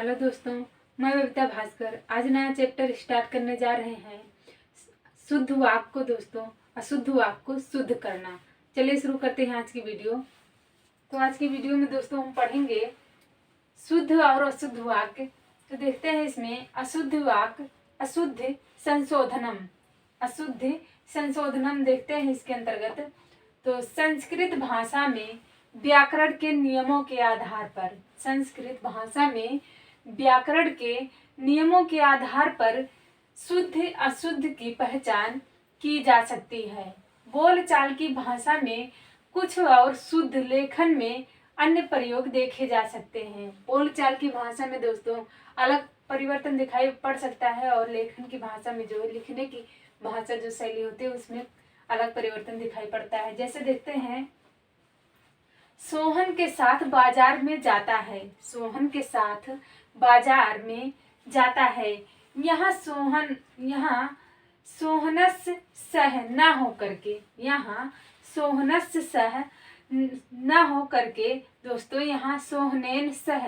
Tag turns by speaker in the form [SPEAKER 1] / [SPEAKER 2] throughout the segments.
[SPEAKER 1] Hello दोस्तों, मैं बबीता भास्कर। आज नया चैप्टर स्टार्ट करने जा रहे हैं। शुद्ध वाक्य को दोस्तों अशुद्ध वाक्य को शुद्ध करना। चलिए शुरू करते हैं आज की वीडियो। तो आज की वीडियो में दोस्तों हम पढ़ेंगे शुद्ध और अशुद्ध वाक्य। तो देखते हैं इसमें अशुद्ध वाक्य, अशुद्ध संशोधनम। अशुद्ध संशोधनम देखते हैं इसके अंतर्गत। तो संस्कृत भाषा में व्याकरण के नियमों के आधार पर, संस्कृत भाषा में व्याकरण के नियमों के आधार पर शुद्ध अशुद्ध की पहचान की जा सकती है। बोलचाल की भाषा में कुछ और शुद्ध लेखन में अन्य प्रयोग देखे जा सकते हैं। बोलचाल की भाषा में दोस्तों अलग परिवर्तन दिखाई पड़ सकता है और लेखन की भाषा में जो है लिखने की भाषा जो शैली होती है उसमें अलग परिवर्तन दिखाई पड़ता है। जैसे देखते हैं, सोहन के साथ बाजार में जाता है। सोहन के साथ बाजार में जाता है। यहाँ सोहनस सह न हो करके, यहाँ सोहनस सह न हो करके दोस्तों यहाँ सोहनेन सह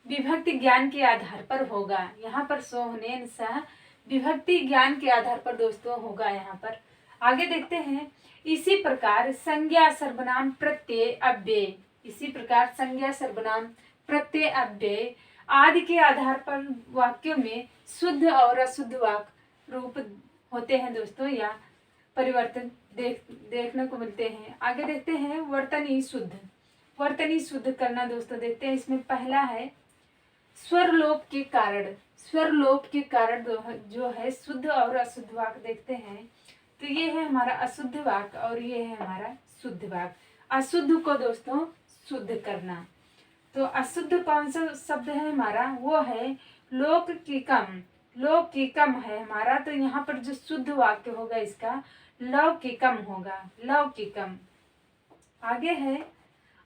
[SPEAKER 1] विभक्ति ज्ञान के आधार पर होगा। यहाँ पर सोहनेन सह विभक्ति ज्ञान के आधार पर दोस्तों होगा। यहाँ पर आगे देखते हैं, इसी प्रकार संज्ञा सर्वनाम प्रत्यय अव्यय, इसी प्रकार संज्ञा सर्वनाम प्रत्यय अव्यय आदि के आधार पर वाक्यों में शुद्ध और अशुद्ध वाक्य रूप होते हैं दोस्तों, या परिवर्तन देखने को मिलते हैं। आगे देखते हैं वर्तनी शुद्ध। वर्तनी शुद्ध करना दोस्तों देखते हैं। इसमें पहला है स्वरलोप के कारण। स्वरलोप के कारण जो है शुद्ध और अशुद्ध वाक्य देखते हैं। तो ये है हमारा अशुद्ध वाक्य और ये है हमारा शुद्ध वाक्य। अशुद्ध को दोस्तों शुद्ध करना। तो अशुद्ध कौन सा शब्द है हमारा, वो है लौकिकम। लौकिकम है हमारा। तो यहाँ पर जो शुद्ध वाक्य होगा इसका लौकिकम होगा, लौकिकम। आगे है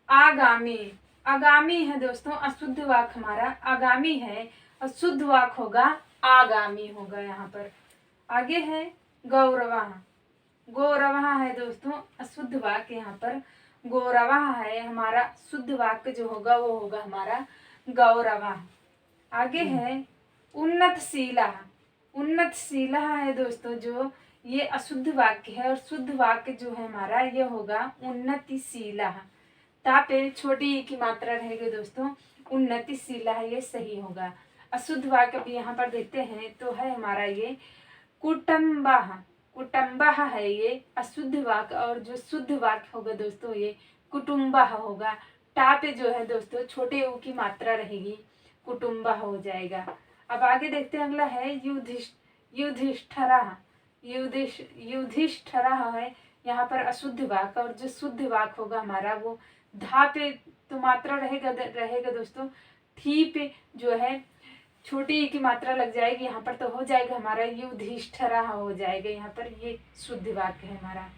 [SPEAKER 1] आगामी। आगामी है दोस्तों अशुद्ध वाक्य हमारा, आगामी है और शुद्ध वाक्य होगा आगामी होगा यहाँ पर। आगे है गौरवः। गौरवः है दोस्तों अशुद्ध वाक्य, यहाँ पर गौरवः है हमारा। शुद्ध वाक्य जो होगा वो होगा हमारा गौरवः। आगे है उन्नतशीला। उन्नतशीला है दोस्तों जो ये अशुद्ध वाक्य है और शुद्ध वाक्य जो है हमारा ये होगा उन्नतिशीला। ता पे छोटी ई की मात्रा रहेगी दोस्तों, उन्नतिशीला है ये सही होगा। अशुद्ध वाक्य भी यहाँ पर देखते हैं तो है हमारा ये कुटुम्बः। कुटुम्बः है ये अशुद्ध वाक्य और जो शुद्ध वाक्य होगा दोस्तों ये कुटुम्बः होगा। टा पे जो है दोस्तों छोटे ऊ की मात्रा रहेगी, कुटुम्बः हो जाएगा। अब आगे देखते हैं, अगला है युधिष्ठिरः। युधिष्ठिरः है यहाँ पर अशुद्ध वाक्य और जो शुद्ध वाक्य होगा हमारा वो धा पे तो मात्रा रहेगा दोस्तों। थी पे जो है छोटी ई की मात्रा लग जाएगी यहाँ पर, तो हो जाएगा हमारा युधिष्ठिरः हो जाएगा। यहाँ पर ये शुद्ध वाक्य है हमारा।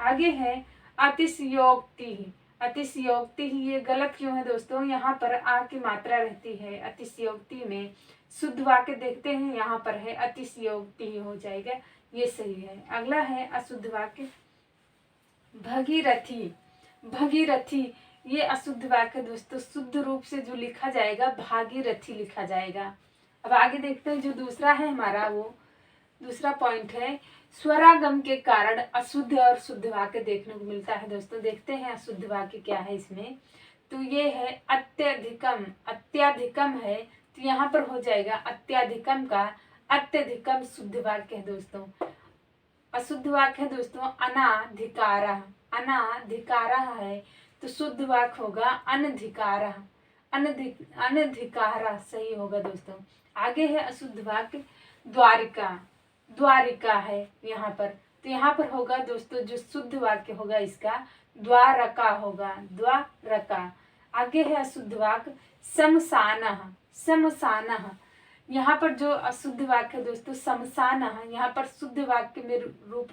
[SPEAKER 1] आगे है अतिशयोक्ति। अतिशयोक्ति ये गलत क्यों है दोस्तों, यहाँ पर आ की मात्रा रहती है अतिशयोक्ति में। शुद्ध वाक्य देखते हैं यहाँ पर है अतिशयोक्ति हो जाएगा, ये सही है। अगला है अशुद्ध वाक्य भगीरथी। भगीरथी ये अशुद्ध वाक्य दोस्तों, शुद्ध रूप से जो लिखा जाएगा भागीरथी लिखा जाएगा। अब आगे देखते हैं, जो दूसरा है हमारा वो दूसरा पॉइंट है स्वरागम के कारण अशुद्ध और शुद्ध वाक्य देखने को मिलता है दोस्तों। देखते हैं अशुद्ध वाक्य क्या है इसमें। तो ये है अत्यधिकम। अत्यधिकम है तो यहाँ पर हो जाएगा अत्यधिकम का अत्यधिकम शुद्ध वाक्य है दोस्तों। अशुद्ध वाक्य है दोस्तों अनाधिकारः। अनाधिकारः है तो शुद्ध वाक्य होगा अनधिकारः। अनधिकारः सही होगा दोस्तों। आगे है अशुद्ध वाक्य द्वारिका। द्वारिका है यहाँ पर, तो यहाँ पर होगा दोस्तों जो शुद्ध वाक्य होगा इसका द्वारका होगा, द्वारका। आगे है अशुद्ध वाक्य शमशानः। शमशानः यहाँ पर जो अशुद्ध वाक्य है दोस्तों शमशानः, यहाँ पर शुद्ध वाक्य में रूप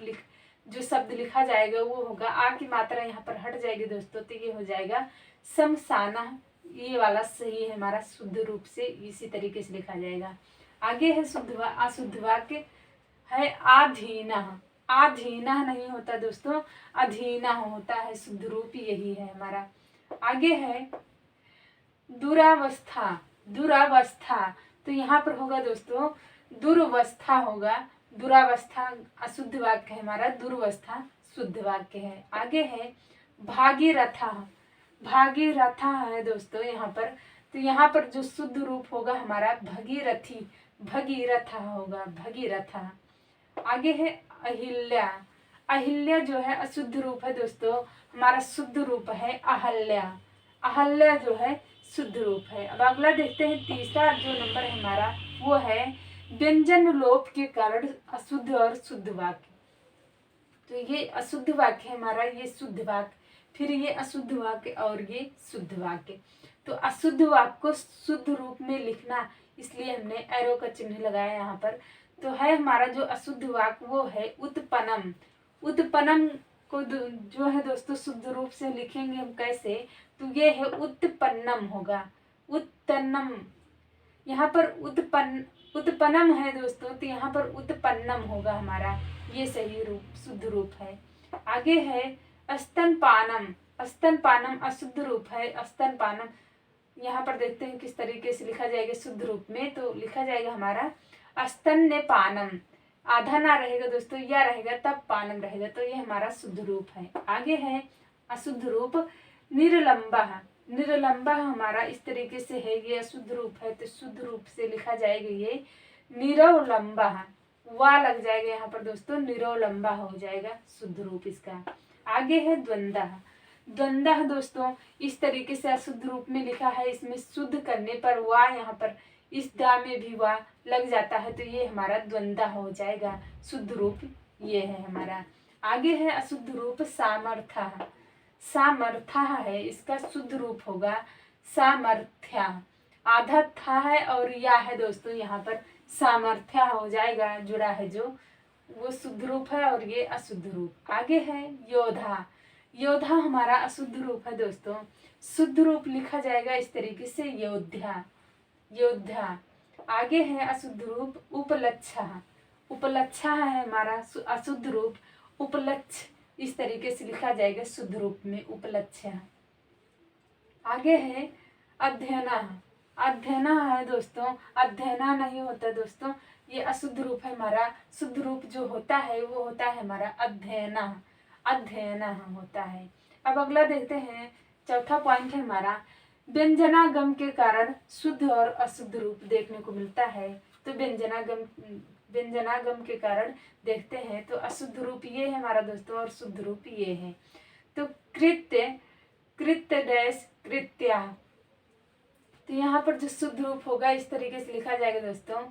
[SPEAKER 1] जो शब्द लिखा जाएगा वो होगा आ की मात्रा यहाँ पर हट जाएगी दोस्तों, तो ये हो जाएगा शमशानः। ये वाला सही है हमारा, शुद्ध रूप से इसी तरीके से लिखा जाएगा। आगे है अशुद्ध वाक्य है आधीनः। आधीनः नहीं होता दोस्तों, अधीनः होता है, शुद्ध रूप यही है हमारा। आगे है दुरावस्था। दुरावस्था, तो यहाँ पर होगा दोस्तों दुर्वस्था होगा। दुरावस्था अशुद्ध वाक्य है हमारा, दुर्वस्था शुद्ध वाक्य है। आगे है भागीरथा। भागीरथा है दोस्तों यहाँ पर, तो यहाँ पर जो शुद्ध रूप होगा हमारा भगीरथी, भगीरथा होगा, भगीरथा। आगे है अहिल्या। अहिल्या जो है अशुद्ध रूप है दोस्तों, हमारा शुद्ध रूप है अहल्या। अहल्या जो है शुद्ध रूप है। अब अगला देखते हैं, तीसरा जो नंबर है हमारा वो है व्यंजन लोप के कारण अशुद्ध और शुद्ध वाक्य। तो ये अशुद्ध वाक्य है हमारा, ये शुद्ध वाक्य, फिर ये अशुद्ध वाक्य और ये शुद्ध वाक्य। तो अशुद्ध वाक्य को शुद्ध रूप में लिखना, इसलिए हमने एरो का चिन्ह लगाया यहाँ पर। तो है हमारा जो अशुद्ध वाक्य वो है उत्पन्नम। उत्पन्नम को जो है दोस्तों शुद्ध रूप से लिखेंगे हम कैसे, तो ये है उत्पन्नम होगा, उत्पन्नम। यहाँ पर उत्पन्नम है दोस्तों, तो यहाँ पर उत्पन्नम होगा हमारा, ये सही रूप शुद्ध रूप है। आगे है स्तनपानम। स्तनपानम अशुद्ध रूप है, स्तनपानम। यहाँ पर देखते हैं किस तरीके से लिखा जाएगा शुद्ध रूप में, तो लिखा जाएगा हमारा स्तन्यपानम। आधा ना रहेगा दोस्तों, या रहेगा तब पानम रहेगा, तो ये हमारा शुद्ध रूप है। आगे है अशुद्ध रूप निरलंबा। निरलंबा हमारा इस तरीके से है, ये अशुद्ध रूप है, तो शुद्ध रूप से लिखा जाएगा ये निरवलंबा। वा लग जाएगा यहाँ पर दोस्तों, निरवलंबा हो जाएगा शुद्ध रूप इसका। आगे है द्वंद्व। द्वंद्व दोस्तों इस तरीके से अशुद्ध रूप में लिखा है, इसमें शुद्ध करने पर वा यहाँ पर इस दा में भी वा लग जाता है, तो ये हमारा द्वंद्व हो जाएगा, शुद्ध रूप ये है हमारा। आगे है अशुद्ध रूप सामर्थ्य। सामर्थ्य है, इसका शुद्ध रूप होगा सामर्थ्य। आधा था है और या है दोस्तों, यहाँ पर सामर्थ्य हो जाएगा, जुड़ा है जो, वो शुद्ध रूप है और ये अशुद्ध रूप। आगे है योद्धा। योद्धा हमारा अशुद्ध रूप है दोस्तों, शुद्ध रूप लिखा जाएगा इस तरीके से योद्धा, योद्धा। आगे है अशुद्ध रूप उपलक्ष्य। उपलक्ष्य है हमारा अशुद्ध रूप, उपलक्ष्य इस तरीके से लिखा जाएगा शुद्ध रूप में, उपलक्ष्य। आगे है अध्ययना। अध्ययना है दोस्तों, अध्ययना नहीं होता दोस्तों, ये अशुद्ध रूप है हमारा। शुद्ध रूप जो होता है वो होता है हमारा अध्ययना, अध्ययना होता है। अब अगला देखते हैं, चौथा पॉइंट है हमारा व्यंजनागम के कारण शुद्ध और अशुद्ध रूप देखने को मिलता है। तो व्यंजनागम के कारण देखते हैं, तो अशुद्ध रूप ये है हमारा दोस्तों और शुद्ध रूप ये है। तो कृत्य, कृत्य डैश कृत्या, तो यहाँ पर जो शुद्ध रूप होगा इस तरीके से लिखा जाएगा दोस्तों,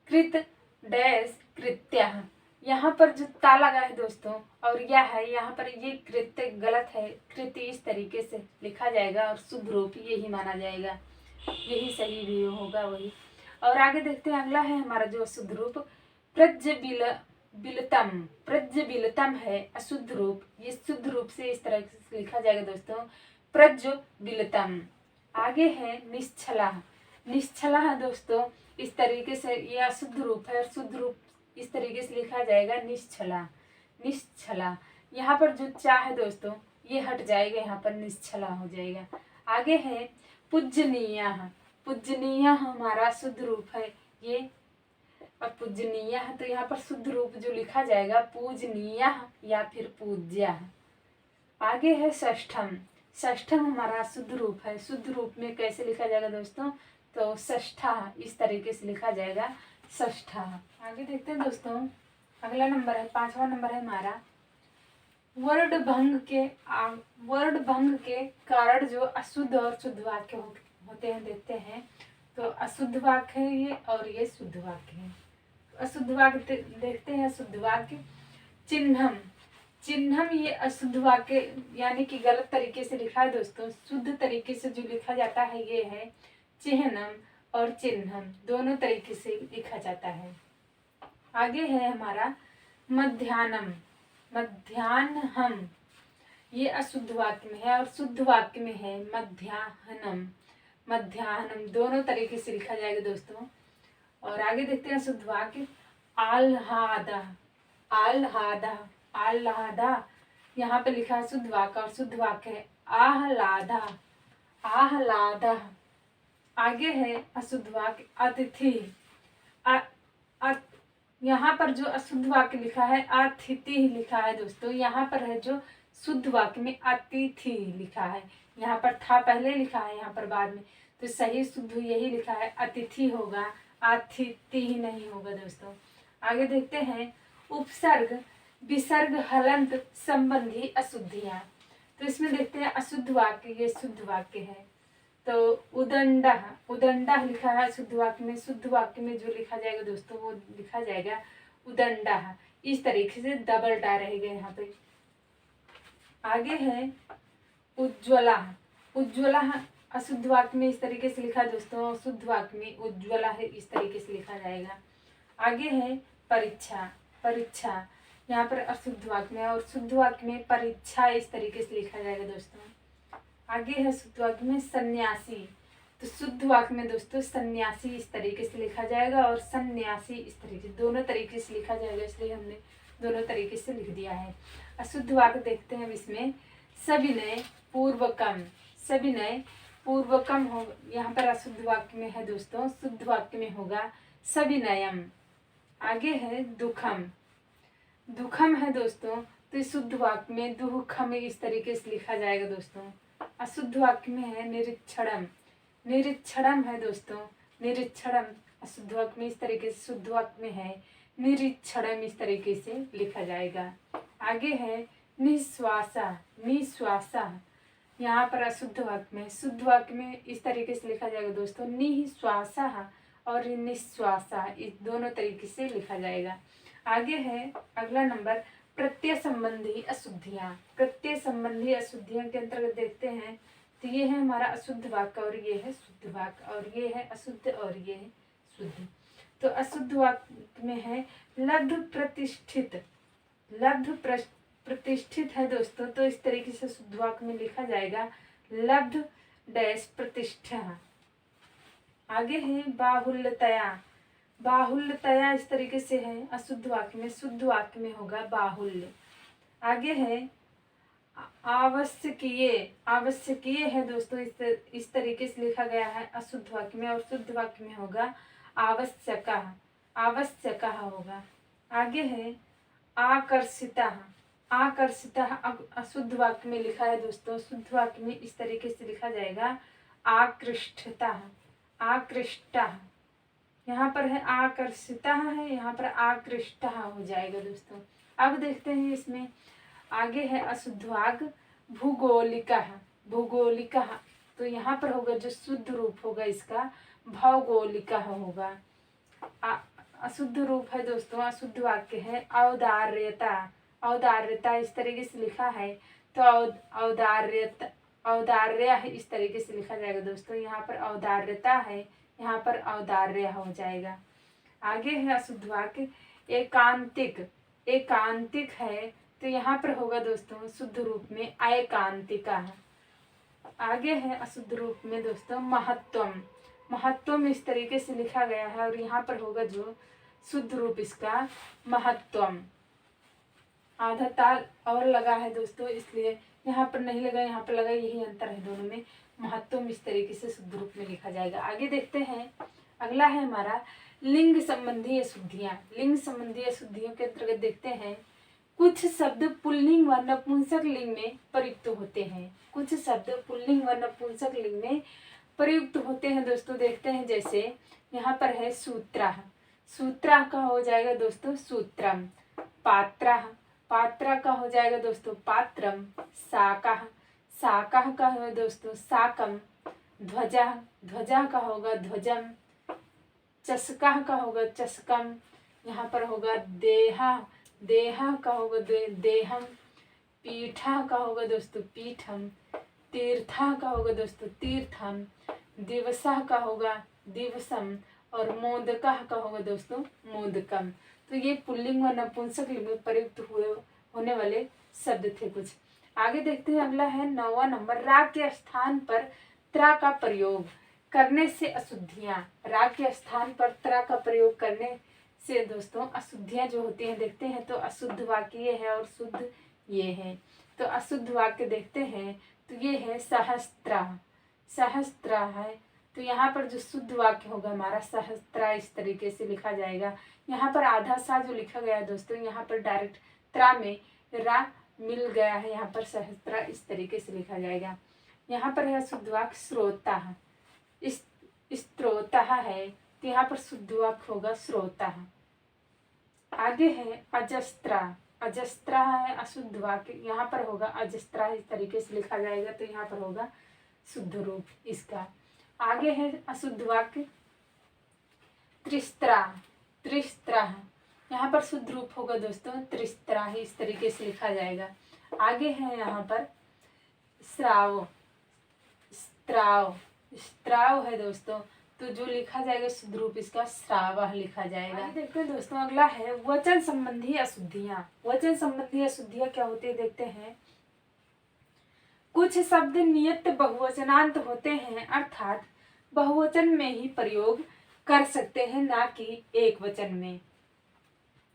[SPEAKER 1] कृत डैश कृत्या। यहाँ पर जो ता लगा है दोस्तों और या है, यहाँ पर ये कृत्य गलत है, कृत्य इस तरीके से लिखा जाएगा और शुद्ध रूप यही माना जाएगा, यही सही भी होगा वही। और आगे देखते हैं, अगला है हमारा जो अशुद्ध रूप प्रज्वलितम। प्रज्वलितम है अशुद्ध रूप, ये शुद्ध रूप से इस तरह से लिखा जाएगा दोस्तों, प्रज्वलितम। आगे है निश्चला। निश्चला है दोस्तों इस तरीके से, ये अशुद्ध रूप है और शुद्ध रूप इस तरीके से लिखा जाएगा निश्चला, निश्चला। यहाँ पर जो चा है दोस्तों ये हट जाएगा, यहाँ पर निश्चला हो जाएगा। आगे है पूजनीय। पूजनीय हमारा शुद्ध रूप है ये, और पूजनीय है तो यहाँ पर शुद्ध रूप जो लिखा जाएगा पूजनीय या फिर पूज्य। आगे है षष्ठम। षष्ठम हमारा शुद्ध रूप है, शुद्ध रूप में कैसे लिखा जाएगा दोस्तों, तो षष्ठा इस तरीके से लिखा जाएगा, षष्ठा। आगे देखते हैं दोस्तों, अगला नंबर है, पांचवा नंबर है हमारा वर्ड भंग के कारण जो अशुद्ध और शुद्ध वाक्य होते हैं देखते हैं। तो अशुद्ध वाक्य है ये और ये शुद्ध वाक्य है। अशुद्ध वाक्य देखते हैं, शुद्ध वाक्य चिन्हम। चिन्हम ये अशुद्ध वाक्य यानी कि गलत तरीके से लिखा है दोस्तों। शुद्ध तरीके से जो लिखा जाता है ये है चिन्हम और चिन्हम, दोनों तरीके से लिखा जाता है। आगे है हमारा मध्याह्नम। मध्याह्नम ये अशुद्ध वाक्य में है और शुद्ध वाक्य में है मध्याह्नम। मध्याह्नम दोनों तरीके से लिखा जाएगा दोस्तों। और आगे देखते हैं शुद्ध वाक्य आह्लादा। आह्लादा, आह्लादा यहाँ पे लिखा है शुद्ध वाक्य और शुद्ध वाक्य है आह्लादा, आह्लादा। आगे है अशुद्ध वाक्य अतिथि। यहाँ पर जो अशुद्ध वाक्य लिखा है अतिथि ही लिखा है दोस्तों। यहाँ पर है जो शुद्ध वाक्य में अतिथि लिखा है। यहाँ पर था पहले लिखा है, यहाँ पर बाद में, तो सही शुद्ध यही लिखा है, अतिथि होगा, अतिथि ही नहीं होगा दोस्तों। आगे देखते हैं उपसर्ग विसर्ग हलंत संबंधी अशुद्धियाँ। तो इसमें देखते हैं अशुद्ध वाक्य, ये शुद्ध वाक्य है। तो उदंडा, उदंडा लिखा है शुद्ध वाक्य में। शुद्ध वाक्य में जो लिखा जाएगा दोस्तों वो लिखा जाएगा उदंडा। इस तरीके से डबल डा रहेगा यहाँ पे। आगे है उज्ज्वला। उज्ज्वला अशुद्ध वाक्य में इस तरीके से लिखा है दोस्तों, शुद्ध वाक्य में उज्ज्वला है, इस तरीके से लिखा जाएगा। आगे है परीक्षा। परीक्षा यहाँ पर अशुद्ध वाक्य में, और शुद्ध वाक्य में परीक्षा इस तरीके से लिखा जाएगा दोस्तों। आगे है शुद्ध वाक्य में सन्यासी। तो शुद्ध वाक्य में दोस्तों सन्यासी इस तरीके से लिखा जाएगा और सन्यासी इस तरीके, दोनों तरीके से लिखा जाएगा, इसलिए हमने दोनों तरीके से लिख दिया है। अशुद्ध वाक्य देखते हैं इसमें सविनय पूर्वकम। सविनय पूर्वकम हो, यहाँ पर अशुद्ध वाक्य में है दोस्तों, शुद्ध वाक्य में होगा सविनयम। आगे है दुखम। दुखम है दोस्तों, तो शुद्ध वाक्य में दुखम इस तरीके से लिखा जाएगा दोस्तों। अशुद्ध वाक्य में है निरीक्षणम। निरीक्षणम है दोस्तों, निरीक्षणम अशुद्ध वाक्य में इस तरीके से, शुद्ध वाक्य में है निरीक्षणम इस तरीके से लिखा जाएगा। आगे है निश्वासा। निश्वासा यहाँ पर अशुद्ध वाक्य में, शुद्ध वाक्य में इस तरीके से लिखा जाएगा दोस्तों निश्वासा और निश्वासा, इस दोनों तरीके से लिखा जाएगा। आगे है अगला नंबर प्रत्यय संबंधी अशुद्धियाँ। प्रत्यय संबंधी अशुद्धियों के अंतर्गत देखते हैं तो ये है हमारा अशुद्ध वाक्य और ये है शुद्ध वाक्य, और ये है अशुद्ध और ये है शुद्ध। तो अशुद्ध वाक्य में है लब्ध प्रतिष्ठित। लब्ध प्रतिष्ठित है दोस्तों, तो इस तरीके से शुद्ध वाक्य में लिखा जाएगा लब्ध डैश प्रतिष्ठा। आगे है बाहुल्यतया। बाहुल्यतया इस तरीके से है अशुद्ध वाक्य में, शुद्ध वाक्य में होगा बाहुल्य। आगे है आवश्यकीय। आवश्यकीय है दोस्तों, इस तरीके से लिखा गया है अशुद्ध वाक्य में, और शुद्ध वाक्य में होगा आवश्यका। आवश्यका होगा। आगे है आकर्षिता। आकर्षिता अशुद्ध वाक्य में लिखा है दोस्तों, शुद्ध वाक्य में इस तरीके से लिखा जाएगा आकृष्टता। आकृष्टा यहाँ पर है आकर्षिता है, यहाँ पर आकृष्टा हो जाएगा दोस्तों। अब देखते हैं इसमें आगे है अशुद्ध वाक्य भूगोलिका। भूगोलिका, तो यहाँ पर होगा जो शुद्ध रूप होगा इसका भौगोलिका होगा। अशुद्ध रूप है दोस्तों, अशुद्ध वाक्य है औदार्यता। औदार्यता इस तरीके से लिखा है तो औदार्यता, औदार्य है इस तरीके से लिखा जाएगा दोस्तों। यहाँ पर औदार्यता है, यहाँ पर औदार्य हो जाएगा। आगे है अशुद्ध वाक्य एकांतिक। एकांतिक है तो यहाँ पर होगा दोस्तों शुद्ध रूप में एकांतिका। आगे है अशुद्ध रूप में दोस्तों महत्वम। महत्वम इस तरीके से लिखा गया है, और यहाँ पर होगा जो शुद्ध रूप इसका महत्वम। आधा ताल और लगा है दोस्तों, इसलिए यहाँ पर नहीं लगा, यहाँ पर लगा, यही अंतर है दोनों में। महत्वम इस तरीके से शुद्ध रूप में लिखा जाएगा। आगे देखते हैं अगला है हमारा लिंग संबंधी अशुद्धियाँ। लिंग संबंधी अशुद्धियों के अंतर्गत देखते हैं कुछ शब्द पुल्लिंग व नपुंसक लिंग में प्रयुक्त होते हैं। कुछ शब्द पुल्लिंग व नपुंसक लिंग में प्रयुक्त होते हैं दोस्तों। देखते हैं जैसे यहाँ पर है सूत्रा। सूत्रा का हो जाएगा दोस्तों सूत्रम। पात्रा, पात्रा का हो जाएगा दोस्तों पात्रम। साका, साका का हो दोस्तों साकम। ध्वजा, ध्वजा का होगा ध्वजम। चस्का का होगा चस्कम। यहाँ पर होगा देहा, देहा का होगा देहम। पीठा का होगा दोस्तों पीठम। तीर्था का होगा दोस्तों तीर्थम। दिवसा का होगा दिवसम, और मोदका का होगा दोस्तों मोदकम। तो ये पुल्लिंग व नपुंसक लिंग में प्रयुक्त होने वाले शब्द थे कुछ। आगे देखते हैं अगला है 9वां नंबर राग के स्थान पर त्रा का प्रयोग करने से अशुद्धियाँ। राग के स्थान पर त्रा का प्रयोग करने से दोस्तों अशुद्धियाँ जो होती हैं देखते हैं। तो अशुद्ध वाक्य ये है और शुद्ध ये है। तो अशुद्ध वाक्य देखते हैं तो ये है सहस्त्रा। सहस्त्रा है तो यहाँ पर जो शुद्ध वाक्य होगा हमारा सहस्त्रा इस तरीके से लिखा जाएगा। यहाँ पर आधा सा जो लिखा गया है दोस्तों, यहाँ पर डायरेक्ट त्रा में रा मिल गया है, यहाँ पर सहस्त्रा इस तरीके से लिखा जाएगा। यहाँ पर है शुद्ध वाक्य श्रोता, इस स्त्रोता है, तो यहाँ पर शुद्ध वाक्य होगा श्रोता। आगे है अजस्त्रा, अजस्त्रा है अशुद्ध वाक्य, यहाँ पर होगा अजस्त्रा इस तरीके से लिखा जाएगा, तो यहाँ पर होगा शुद्ध रूप इसका। आगे है अशुद्ध वाक्य त्रिस्त्रा, त्रिस्त्रा, यहाँ पर शुद्ध रूप होगा दोस्तों त्रिस्त्रा ही इस तरीके से लिखा जाएगा। आगे है यहाँ पर श्राव, स्त्राव, स्त्राव है दोस्तों, तो जो लिखा जाएगा शुद्ध रूप इसका श्रावः लिखा जाएगा। देखते हैं दोस्तों अगला है वचन संबंधी अशुद्धियां। वचन संबंधी अशुद्धियां क्या होती है देखते हैं। कुछ शब्द नियत बहुवचनांत होते हैं, अर्थात बहुवचन में ही प्रयोग कर सकते हैं, ना कि एक वचन में।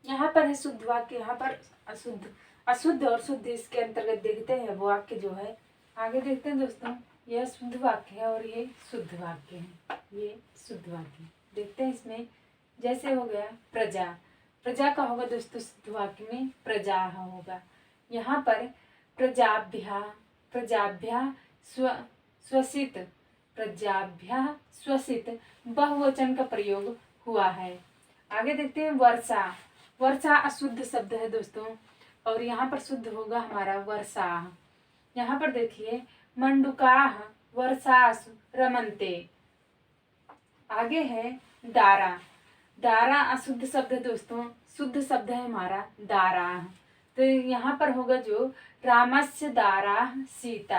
[SPEAKER 1] यहाँ पर है शुद्ध वाक्य, यहाँ पर अशुद्ध, अशुद्ध और शुद्ध इसके अंतर्गत देखते हैं वो वाक्य जो है। आगे देखते हैं दोस्तों, यह शुद्ध वाक्य है और ये शुद्ध वाक्य है, ये शुद्ध वाक्य देखते हैं। इसमें जैसे हो गया प्रजा, प्रजा का होगा दोस्तों शुद्ध वाक्य में प्रजा होगा। यहाँ पर प्रजाभ्या, प्रजाभ्या स्वसित, प्रजाभ्या स्वसित बहुवचन का प्रयोग हुआ है। आगे देखते हैं वर्षा, वर्षा अशुद्ध शब्द है दोस्तों, और यहाँ पर शुद्ध होगा हमारा वर्षा। यहाँ पर देखिए मंडुकाः वर्षासु रमन्ते। आगे है दारा, दारा अशुद्ध शब्द है दोस्तों, शुद्ध शब्द है हमारा दारा। तो यहाँ पर होगा जो रामस्य दारा सीता,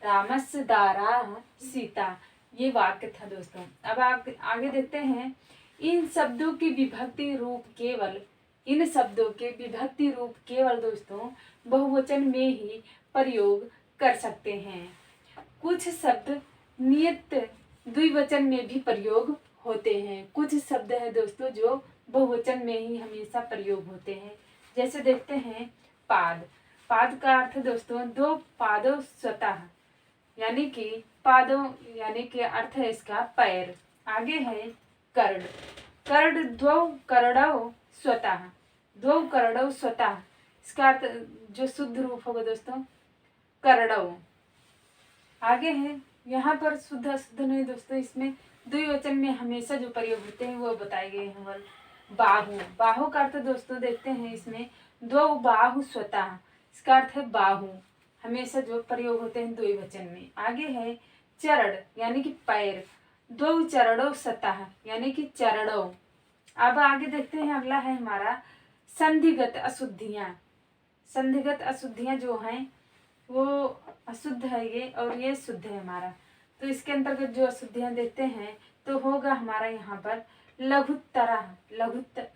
[SPEAKER 1] रामस्य दारा सीता, ये वाक्य था दोस्तों। अब आगे देखते हैं इन शब्दों की विभक्ति रूप केवल, इन शब्दों के विभक्ति रूप केवल दोस्तों बहुवचन में ही प्रयोग कर सकते हैं। कुछ शब्द नियत द्विवचन में भी प्रयोग होते हैं। कुछ शब्द है दोस्तों जो बहुवचन में ही हमेशा प्रयोग होते हैं। जैसे देखते हैं पाद, पाद का अर्थ दोस्तों दो पादों स्वतः, यानी कि पादों यानी कि अर्थ है इसका पैर। आगे है कर्ड, कर्ड द्वौ करड़ौ स्वतः, द्वौ करड़ौ स्वतः, इसका अर्थ जो शुद्ध रूप होगा दोस्तों करड़ौ। आगे है यहाँ पर शुद्ध अशुद्ध नहीं दोस्तों, इसमें द्विवचन में हमेशा जो प्रयोग होते हैं वो बताए गए हैं। बाहु, बाहु का अर्थ दोस्तों देखते हैं इसमें दो बाहु स्वतः, इसका अर्थ है बाहु, हमेशा जो प्रयोग होते हैं द्विवचन में। आगे है चरण यानी कि पैर, दो चरणों सतह यानी कि चरणों। अब आगे देखते हैं अगला है हमारा संधिगत अशुद्धियाँ। संधिगत अशुद्धियाँ जो हैं वो अशुद्ध है ये, और ये शुद्ध है हमारा। तो इसके अंतर्गत जो अशुद्धियाँ देखते हैं तो होगा हमारा यहाँ पर लघुतरः,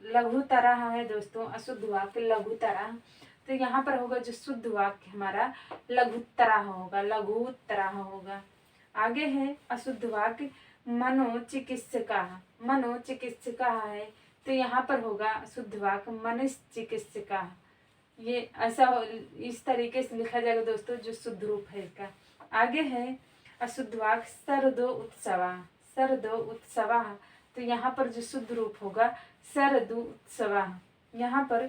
[SPEAKER 1] लघुतरः है दोस्तों अशुद्ध वाक्य लघुतरः। तो यहाँ पर होगा जो शुद्ध वाक्य हमारा लघुतरः होगा, लघुतरः होगा। आगे है अशुद्ध वाक्य मनोचिकित्सकाः, मनोचिकित्सकाः है, तो यहाँ पर होगा शुद्ध वाक्य मनश्चिकित्सकाः। ये ऐसा इस तरीके से लिखा जाएगा दोस्तों जो शुद्ध रूप है इसका। आगे है अशुद्ध वाक्य शरदो उत्सवा, शरदो उत्सवा, तो यहाँ पर जो शुद्ध रूप होगा शरदु उत्सवा। यहाँ पर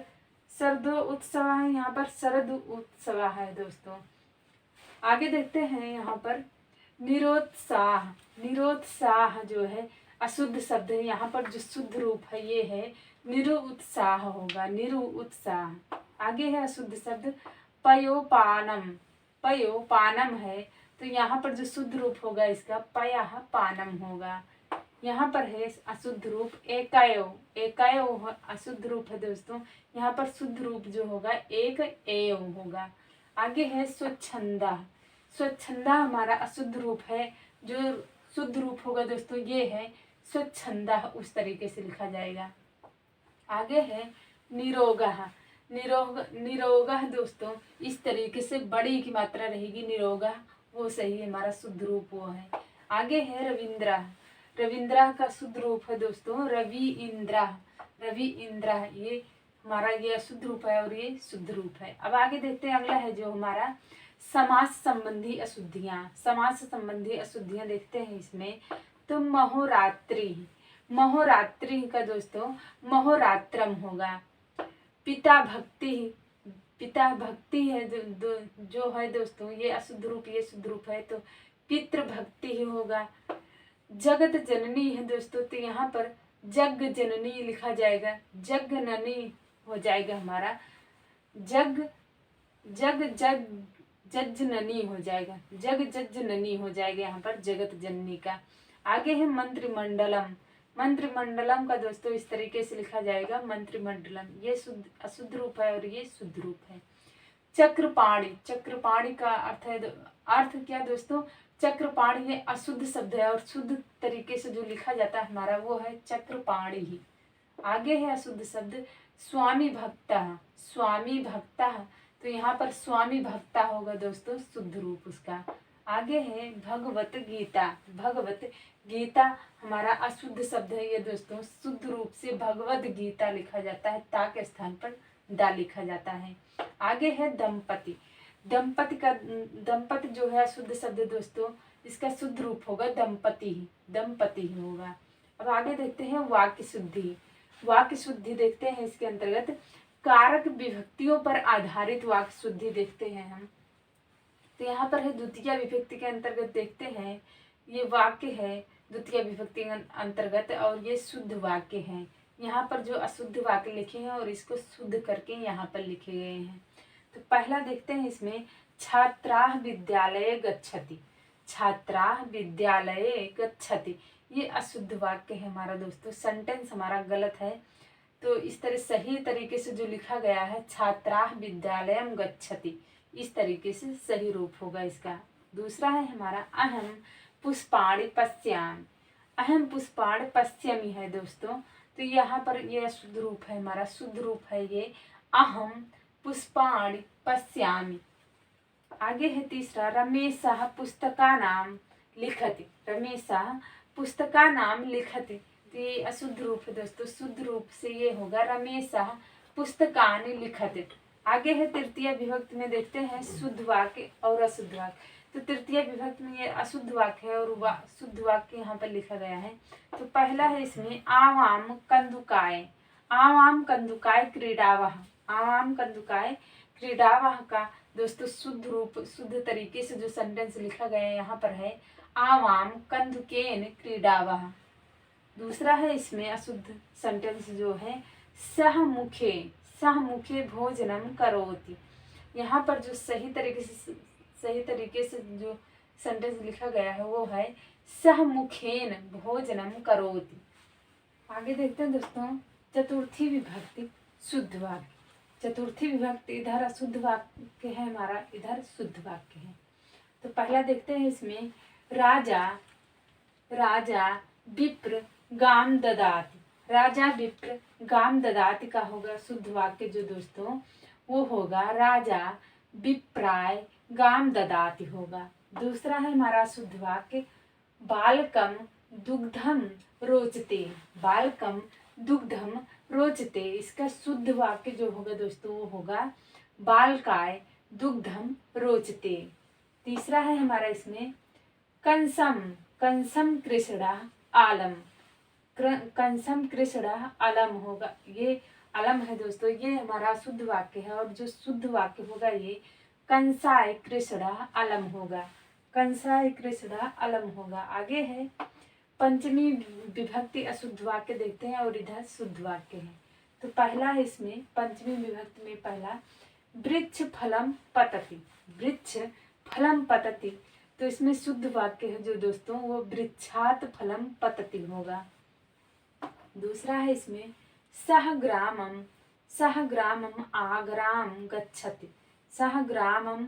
[SPEAKER 1] शरदो उत्सवा है, यहाँ पर शरदु उत्सवा है दोस्तों। आगे देखते हैं यहाँ पर निरोत्साह, निरोत्साह जो है अशुद्ध शब्द है, यहाँ पर जो शुद्ध रूप है ये है निरुत्साह होगा, निरुत्साह। आगे है अशुद्ध शब्द पयोपानम, पयोपानम है, तो यहाँ पर जो शुद्ध रूप होगा इसका पयः पानम होगा। यहाँ पर है अशुद्ध रूप एकयो, एकयो अशुद्ध रूप है दोस्तों, यहाँ पर शुद्ध रूप जो होगा एक एव होगा। आगे है स्वच्छंदा, स्वच्छंदा हमारा अशुद्ध रूप है, जो शुद्ध रूप होगा दोस्तों ये है स्वच्छंदा, उस तरीके से लिखा जाएगा। आगे है निरोगः, निरोग, निरोगः दोस्तों इस तरीके से बड़ी की मात्रा रहेगी निरोगः, वो सही है हमारा शुद्ध रूप वो है। आगे है रविंद्रा, रविंद्रा का शुद्ध रूप है दोस्तों रवि इंद्रा, रवि इंद्रा, ये हमारा ये अशुद्ध रूप है और ये शुद्ध रूप है। अब आगे देखते हैं अगला है जो हमारा समास संबंधी अशुद्धियाँ। समास संबंधी अशुद्धियाँ देखते हैं इसमें तो महोरात्रि, महोरात्रि का दोस्तों महोरात्रम होगा। पिता भक्ति, पिता भक्ति है जो है दोस्तों, ये अशुद्ध रूप, ये शुद्ध रूप है तो पितृ भक्ति ही होगा। जगत जननी है दोस्तों, तो यहाँ पर जग जननी लिखा जाएगा, जग ननी हो जाएगा हमारा, जग जग जग जज्जननी हो जाएगा, जग जज्जननी हो जाएगा यहाँ पर जगत जननी का। आगे है मंत्रिमंडलम, मंत्रिमंडलम का दोस्तों इस तरीके से लिखा जाएगा मंत्रिमंडलम, ये शुद्ध अशुद्ध रूप है और ये शुद्ध रूप है। चक्रपाणी, चक्रपाणी का अर्थ है, अर्थ क्या दोस्तों, चक्रपाणी ये अशुद्ध शब्द है और शुद्ध तरीके से जो लिखा जाता है हमारा वो है चक्रपाणी ही। आगे है अशुद्ध शब्द स्वामी भक्ता, स्वामी भक्ता, तो यहाँ पर स्वामी भक्ता होगा दोस्तों शुद्ध रूप उसका। आगे है भगवत गीता, भगवत गीता हमारा अशुद्ध शब्द है ये दोस्तों, शुद्ध रूप से भगवत गीता लिखा जाता है, ता के स्थान पर दा लिखा जाता है। आगे है दंपति, दंपति का, दंपति जो है अशुद्ध शब्द दोस्तों, इसका शुद्ध रूप होगा दंपति ही, दंपति ही होगा। अब आगे देखते हैं वाक्य शुद्धि, वाक्य शुद्धि देखते हैं इसके अंतर्गत कारक विभक्तियों पर आधारित वाक्य शुद्धि देखते हैं हम। तो यहाँ पर है द्वितीय विभक्ति के अंतर्गत देखते हैं, ये वाक्य है द्वितीय विभक्ति के अंतर्गत और ये शुद्ध वाक्य है। यहाँ पर जो अशुद्ध वाक्य लिखे हैं और इसको शुद्ध करके यहाँ पर लिखे गए हैं। तो पहला देखते हैं इसमें छात्राः विद्यालये गच्छति, छात्राः विद्यालये गच्छति, ये अशुद्ध वाक्य है हमारा दोस्तों, सेंटेंस हमारा गलत है। तो इस तरह सही तरीके से जो लिखा गया है छात्राः विद्यालयं गच्छति, इस तरीके से सही रूप होगा इसका। दूसरा है हमारा अहम पुष्पाणि पश्यामि, अहम पुष्पाणि पश्यामि है दोस्तों, तो यहाँ पर ये अशुद्ध रूप है हमारा, शुद्ध रूप है ये अहम पुष्पाणि पश्यामि। आगे है तीसरा रमेशः पुस्तकानां लिखति, रमेशः पुस्तकानां लिखति, तो ये अशुद्ध रूप है दोस्तों, शुद्ध रूप से ये होगा रमेशः पुस्तकानि लिखति। आगे है तृतीय विभक्ति में देखते हैं शुद्ध वाक्य और अशुद्ध वाक्य। तो तृतीय विभक्ति में ये अशुद्ध वाक्य है और शुद्ध वाक्य यहाँ पर लिखा गया है। तो पहला है इसमें आवाम कंदुकाय, आवाम कंदुकाय क्रीडावः, आवाम कंदुकाय क्रीडावः का दोस्तों शुद्ध रूप, शुद्ध तरीके से जो सेंटेंस लिखा गया है यहाँ पर है आवाम कंदुकेन क्रीडावः। दूसरा है इसमें अशुद्ध सेंटेंस जो है सह मुखे, सह मुखे भोजनम करोति, यहाँ पर जो सही तरीके से जो सेंटेंस लिखा गया है वो है सह मुखेन भोजनम करोति। आगे देखते हैं दोस्तों चतुर्थी विभक्ति शुद्ध वाक्य, चतुर्थी विभक्ति इधर अशुद्ध वाक्य है हमारा, इधर शुद्ध वाक्य है। तो पहला देखते हैं इसमें राजा, राजा विप्र गाम ददाति, राजा विप्र गाम ददाति का होगा शुद्ध वाक्य जो दोस्तों वो होगा राजा विप्राय गाम ददाति होगा। दूसरा है हमारा शुद्ध वाक्य बालकम दुग्धम रोचते, बालकम दुग्धम रोचते, इसका शुद्ध वाक्य जो होगा दोस्तों वो होगा बालकाय दुग्धम रोचते। तीसरा है हमारा इसमें कंसम, कंसम कृष्णा आलम, कंसम कृष्णा अलम होगा, ये अलम है दोस्तों, ये हमारा शुद्ध वाक्य है और जो शुद्ध वाक्य होगा ये कंसाय कृष्णा अलम होगा, कंसाय कृष्णा अलम होगा। आगे है पंचमी विभक्ति अशुद्ध वाक्य देखते हैं और इधर शुद्ध वाक्य है। तो पहला है इसमें पंचमी विभक्ति में पहला वृक्ष फलम पतति, वृक्ष फलम पतति, तो इसमें शुद्ध वाक्य है जो दोस्तों वो वृक्षात फलम पतति होगा। दूसरा है इसमें सह ग्रामम, सह ग्रामम आग्राम गच्छति, सह ग्रामम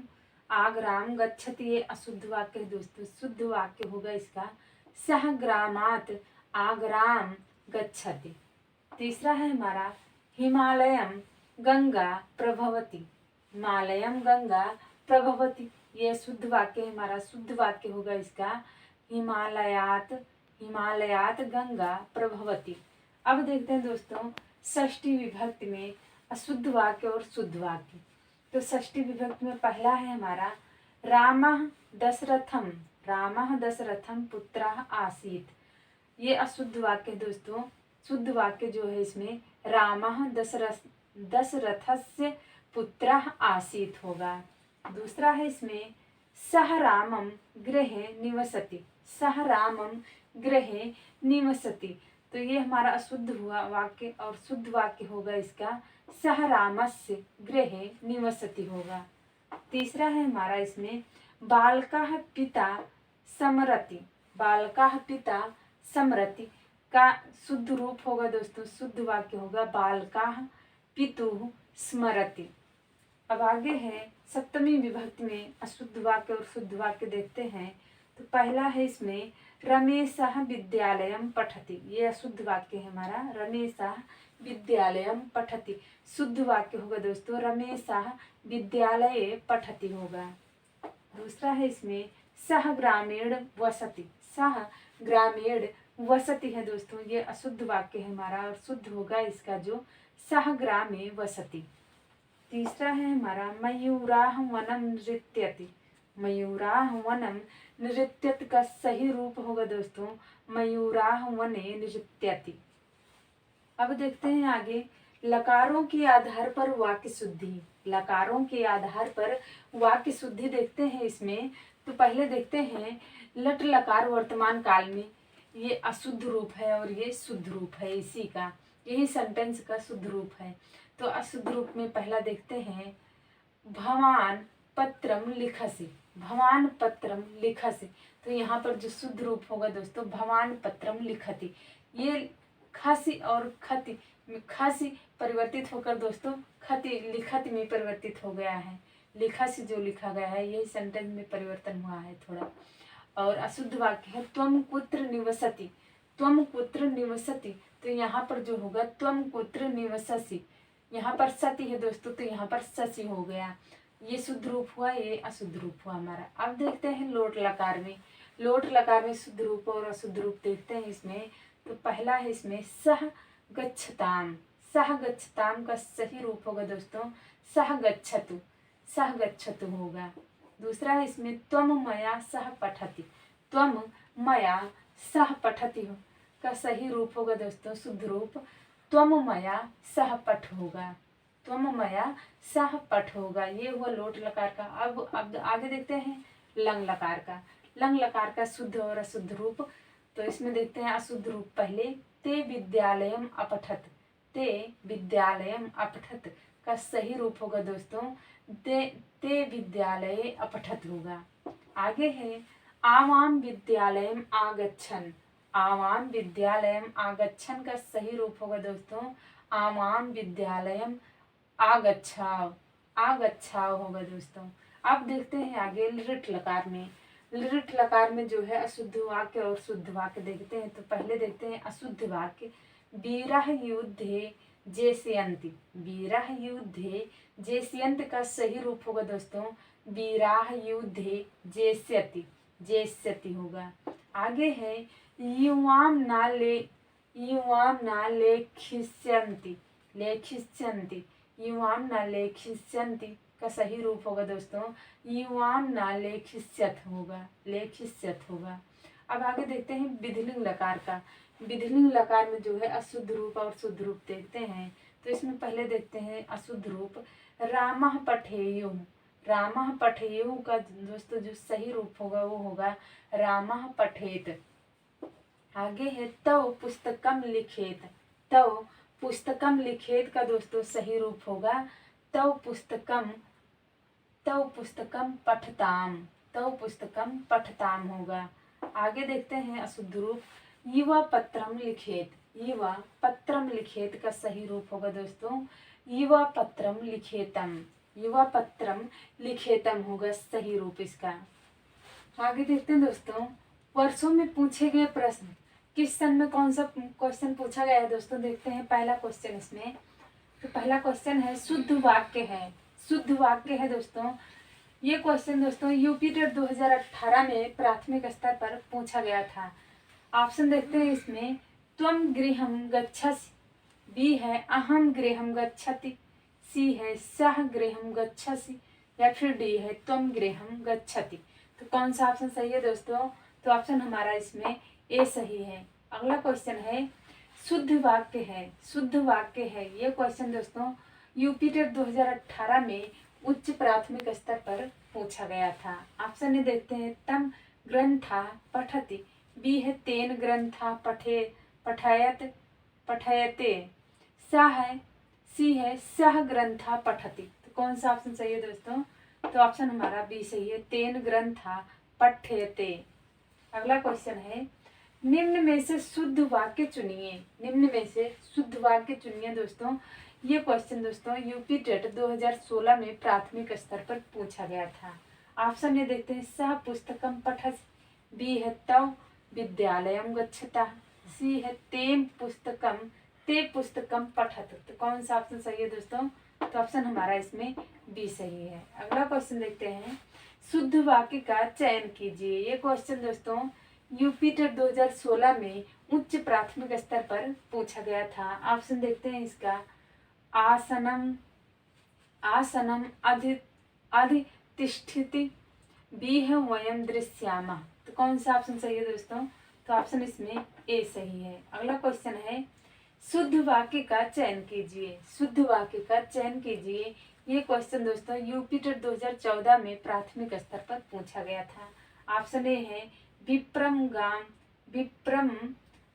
[SPEAKER 1] आग्राम गच्छति, ये अशुद्ध वाक्य है दोस्तों, शुद्ध वाक्य होगा इसका सह ग्रामात आग्राम गच्छति। तीसरा है हमारा हिमालयम गंगा प्रभवति, हिमालयम गंगा प्रभवति, ये शुद्ध वाक्य है हमारा, शुद्ध वाक्य होगा इसका हिमालयात, हिमालयात गंगा प्रभवति। अब देखते हैं दोस्तों षष्ठी विभक्ति में अशुद्ध वाक्य और शुद्ध वाक्य। तो षष्ठी विभक्ति में पहला है हमारा रामः दशरथम, रामः दशरथम पुत्रः आसीत्, ये अशुद्ध वाक्य है दोस्तों। शुद्ध वाक्य जो है इसमें रामः दशरथस्य पुत्रः आसीत् होगा। दूसरा है इसमें सह रामं गृहे निवसति, सह रामं गृहे निवसति। तो ये हमारा अशुद्ध हुआ वाक्य, और शुद्ध वाक्य होगा इसका सह रामस्य गृहे निवसति होगा। तीसरा है हमारा इसमें बालकः पिता स्मरति, बालकः पिता स्मरति का शुद्ध रूप होगा दोस्तों, शुद्ध वाक्य होगा बालकः पितुः स्मरति। अब आगे है सप्तमी विभक्ति में अशुद्ध वाक्य और शुद्ध वाक्य देखते हैं। तो पहला है इसमें रमेशः विद्यालयं पठति, ये अशुद्ध वाक्य है हमारा, रमेशः विद्यालयं पठति। शुद्ध वाक्य होगा दोस्तों रमेशः विद्यालये पठति होगा। दूसरा है इसमें सह ग्रामीण वसति, सह ग्रामीण वसति है दोस्तों, ये अशुद्ध वाक्य है हमारा, और शुद्ध होगा इसका जो सह ग्रामे वसति। तीसरा है हमारा मयूराः वनं नृत्यति, मयूराः वनं नृत्यति का सही रूप होगा दोस्तों मयूराः वने नृत्यति। अब देखते हैं आगे लकारों के आधार पर वाक्य शुद्धि, लकारों के आधार पर वाक्य शुद्धि देखते हैं इसमें। तो पहले देखते हैं लट लकार वर्तमान काल में, ये अशुद्ध रूप है और ये शुद्ध रूप है, इसी का यही सेंटेंस का शुद्ध रूप है। तो अशुद्ध रूप में पहला देखते हैं भवान पत्रम लिखसि, भवान पत्रम लिखसि। तो यहाँ पर जो शुद्ध रूप होगा दोस्तों भवान पत्रम लिखति, ये खासी और खति, खासी परिवर्तित होकर दोस्तों खति लिखत में परिवर्तित हो गया है, लिखसि जो लिखा गया है यही सेंटेंस में परिवर्तन हुआ है थोड़ा। और अशुद्ध वाक्य है त्वम कुत्र निवसति, त्वम कुत्र निवसति। तो यहाँ पर जो होगा त्वम कुत्र निवससि, यहाँ पर सति है दोस्तों, तो यहाँ पर ससी हो गया, ये शुद्ध रूप हुआ, ये अशुद्ध रूप हुआ हमारा। अब देखते हैं लोट लकार में, लोट लकार में शुद्ध रूप और अशुद्ध रूप देखते हैं इसमें। तो पहला है इसमें सह गच्छताम, सह गच्छताम का सही रूप होगा दोस्तों सह गच्छतु, सह गच्छतु होगा। दूसरा है इसमें त्वम मया सह पठति, त्वम मया सह पठति हो का सही रूप होगा दोस्तों शुद्ध रूप त्वम मया सह पठ होगा, त्वम मया सह पठ होगा, ये हुआ लोट लकार का। अब आगे देखते हैं लंग लकार का, लंग लकार का शुद्ध और अशुद्ध रूप। तो इसमें देखते हैं अशुद्ध रूप पहले ते विद्यालयम अपठत, ते विद्यालयम अपठत का सही रूप होगा दोस्तों ते विद्यालये अपठत होगा। आगे है आवाम विद्यालयम आगच्छन, आवाम विद्यालयम आगच्छन का सही रूप होगा दोस्तों आवाम विद्यालयम आगच्छाव, आगच्छाव होगा दोस्तों। अब देखते हैं आगे लृट लकार में, लृट लकार में जो है अशुद्ध वाक्य और शुद्ध वाक्य देखते हैं। तो पहले देखते हैं अशुद्ध वाक्य वीरः युद्धे जेष्यन्ति, वीरः युद्धे जेष्यन्ति का सही रूप होगा दोस्तों वीराः युद्धे जेष्यति, जेष्यति होगा। आगे है युवाम न लेखिष्यन्ति, लेखिष्यन्ति, युवाम न लेखिष्यन्ति का सही रूप होगा दोस्तों युवाम न लेखिष्यत होगा, लेखिष्यत होगा। अब आगे देखते हैं विधिलिंग लकार का, विधिलिंग लकार में जो है अशुद्ध रूप और शुद्ध रूप देखते हैं। तो इसमें पहले देखते हैं अशुद्ध रूप रामः पठेयुः, रामः पठेयुः का दोस्तों जो सही रूप होगा वो होगा रामः पठेत। आगे है तव पुस्तकम लिखेत, तव पुस्तकम लिखेत का दोस्तों सही रूप होगा तव पुस्तकम, तव पुस्तकम पठताम, तव पुस्तकम पठताम होगा। आगे देखते हैं अशुद्ध रूप युवा पत्रम लिखेत, युवा पत्रम लिखेत का सही रूप होगा दोस्तों युवा पत्रम लिखेतम, युवा पत्रम लिखेतम होगा सही रूप इसका। आगे देखते हैं दोस्तों वर्षों में पूछे गए प्रश्न, किस सन में कौन सा क्वेश्चन पूछा गया है दोस्तों देखते हैं पहला क्वेश्चन इसमें। तो पहला क्वेश्चन है शुद्ध वाक्य है, शुद्ध वाक्य है दोस्तों। ये क्वेश्चन दोस्तों यूपी टेट 2018 में प्राथमिक स्तर पर पूछा गया था। ऑप्शन देखते हैं इसमें त्वम गृहं गच्छसि, बी है अहम गृहं गच्छति, सी है सह गृहं गच्छसि, या फिर डी है त्वम गृहं गच्छति। तो कौन सा ऑप्शन सही है दोस्तों? तो ऑप्शन हमारा इसमें ए सही है, अगला क्वेश्चन है शुद्ध वाक्य है, शुद्ध वाक्य है। ये क्वेश्चन दोस्तों यूपी टेट 2018 में उच्च प्राथमिक स्तर पर पूछा गया था। ऑप्शन ए देखते हैं, तम ग्रंथा पठति, बी है तेन ग्रंथा पठे पठयत पठयते, सा है सी है सह ग्रंथा पठति। तो कौन सा ऑप्शन सही है दोस्तों? तो ऑप्शन हमारा बी सही है, तेन ग्रंथा पठयते। अगला क्वेश्चन है निम्न में से शुद्ध वाक्य चुनिए, निम्न में से शुद्ध वाक्य चुनिए दोस्तों। ये क्वेश्चन दोस्तों यूपी टेट 2016 में प्राथमिक स्तर पर पूछा गया था। ऑप्शन ये देखते हैं, सह पुस्तकम पठस, बी है तव विद्यालयम गच्छता, सी है ते पुस्तकम पठत। तो कौन सा ऑप्शन सही है दोस्तों? तो ऑप्शन हमारा इसमें बी सही है। अगला क्वेश्चन देखते हैं, शुद्ध वाक्य का चयन कीजिए। ये क्वेश्चन दोस्तों यूपी टेट 2016 में उच्च प्राथमिक स्तर पर पूछा गया था। ऑप्शन देखते हैं इसका, आसनम आसनम अधितिष्ठति, बी है वयम दृश्यामा। तो कौन सा ऑप्शन सही है दोस्तों? तो ऑप्शन इसमें ए सही है। अगला क्वेश्चन है शुद्ध वाक्य का चयन कीजिए, शुद्ध वाक्य का चयन कीजिए। ये क्वेश्चन दोस्तों यूपी टेट 2014 में प्राथमिक स्तर पर पूछा गया था। ऑप्शन ए है विप्रम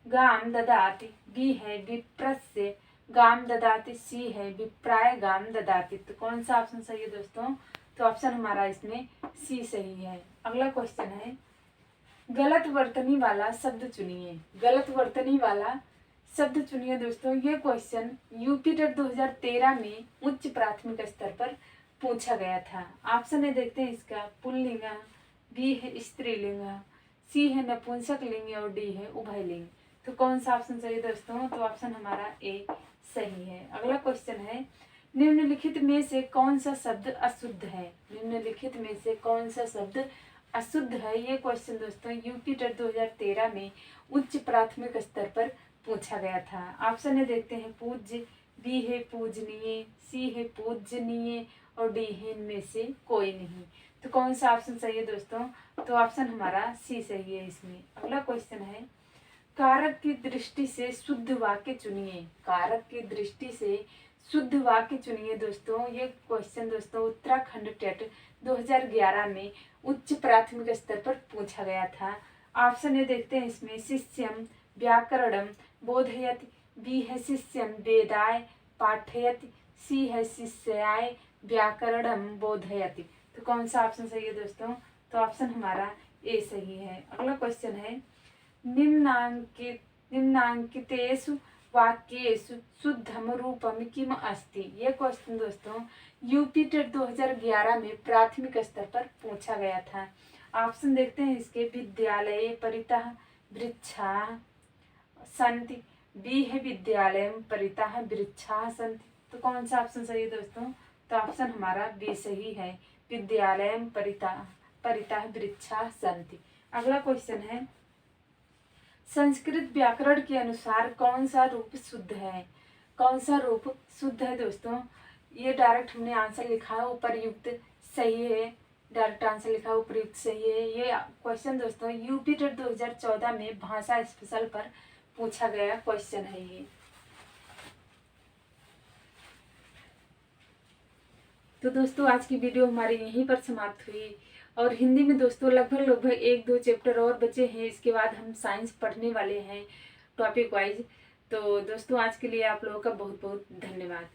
[SPEAKER 1] गाम ददाति, बी है विप्रस्य गाम ददाति, सी है विप्राय गाम ददाति। तो कौन सा ऑप्शन सही है दोस्तों? तो ऑप्शन हमारा इसमें सी सही है। अगला क्वेश्चन है गलत वर्तनी वाला शब्द चुनिए, गलत वर्तनी वाला शब्द चुनिए दोस्तों। ये क्वेश्चन यूपी टेट 2013 में उच्च प्राथमिक स्तर पर पूछा गया था। ऑप्शन ए देखते हैं इसका, पुल्लिंग, बी है स्त्रीलिंग, सी है नपुंसक लिंग और डी है उभयलिंग। तो कौन सा ऑप्शन सही है दोस्तों? तो ऑप्शन हमारा ए सही है। अगला क्वेश्चन है निम्नलिखित में से कौन सा शब्द अशुद्ध है, निम्नलिखित में से कौन सा शब्द अशुद्ध है। ये क्वेश्चन दोस्तों यूपी टेट 2013 में उच्च प्राथमिक स्तर पर पूछा गया था। ऑप्शन ए देखते हैं, पूज्य, बी है पूजनीय, सी है पूजनीय और डी है इनमें से कोई नहीं। तो कौन सा ऑप्शन सही है दोस्तों? तो ऑप्शन हमारा सी सही है इसमें। अगला क्वेश्चन है कारक की दृष्टि से शुद्ध वाक्य चुनिए, कारक की दृष्टि से शुद्ध वाक्य चुनिए दोस्तों। ये क्वेश्चन दोस्तों उत्तराखंड टेट 2011 में उच्च प्राथमिक स्तर पर पूछा गया था। ऑप्शन ए देखते हैं इसमें, शिष्यम व्याकरणम बोधयति, बी है शिष्यम वेदाय पाठयति, सी है शिष्याय व्याकरणम बोधयति। तो कौन सा ऑप्शन सही है दोस्तों? तो ऑप्शन हमारा ए सही है। अगला क्वेश्चन है निम्नांकितेषु वाक्येषु शुद्धम रूपम किम अस्ति। ये क्वेश्चन दोस्तों यूपी टेट 2011 में प्राथमिक स्तर पर पूछा गया था। ऑप्शन देखते हैं इसके, विद्यालये परितः वृक्षाः सन्ति, बी है विद्यालयं परितः वृक्षाः सन्ति। तो कौन सा ऑप्शन सही है दोस्तों? तो ऑप्शन हमारा बी सही है, विद्यालयं परितः वृक्षाः सन्ति। अगला क्वेश्चन है संस्कृत व्याकरण के अनुसार कौन सा रूप शुद्ध है, कौन सा रूप शुद्ध है दोस्तों? ये डायरेक्ट हमने आंसर लिखा है, उपरयुक्त सही है, डायरेक्ट आंसर लिखा है उपरयुक्त सही है। ये क्वेश्चन दोस्तों यूपी टेट 2014 में भाषा स्पेशल पर पूछा गया क्वेश्चन है ये। तो दोस्तों आज की वीडियो हमारी यहीं पर समाप्त हुई और हिंदी में दोस्तों लगभग 1-2 चैप्टर और बचे हैं। इसके बाद हम साइंस पढ़ने वाले हैं टॉपिक वाइज। तो दोस्तों आज के लिए आप लोगों का बहुत बहुत धन्यवाद।